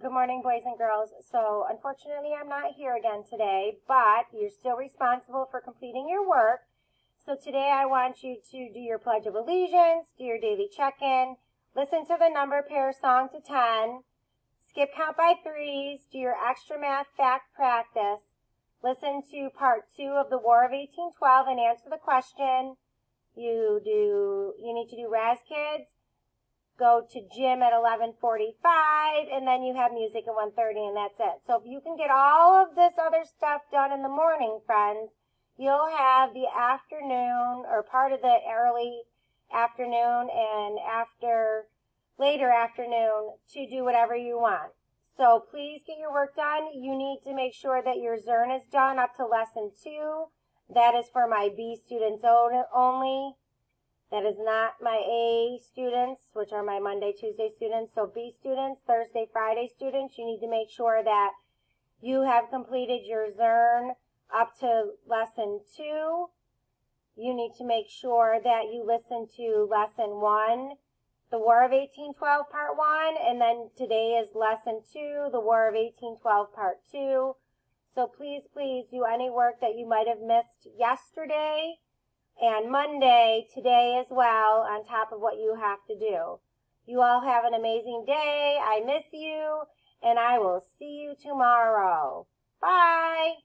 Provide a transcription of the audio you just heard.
good morning, boys and girls. So, unfortunately, I'm not here again today, but you're still responsible for completing your work. So today I want you to do your Pledge of Allegiance, do your daily check-in, listen to the number pair song to 10, skip count by threes, do your extra math fact practice, listen to part 2 of the War of 1812 and answer the question. You need to do Raz Kids, go to gym at 11:45, and then you have music at 1:30, and that's it. So if you can get all of this other stuff done in the morning, friends, you'll have the afternoon or part of the early afternoon and later afternoon to do whatever you want. So please get your work done. You need to make sure that your Zern is done up to lesson 2. That is for my B students only. That is not my A students, which are my Monday, Tuesday students. So B students, Thursday, Friday students, you need to make sure that you have completed your Zern up to lesson 2. You need to make sure that you listen to lesson 1, the War of 1812 part 1, and then today is lesson 2, the War of 1812 part 2. So please do any work that you might have missed yesterday and Monday, today as well, on top of what you have to do. You all have an amazing day. I miss you, and I will see you tomorrow. Bye.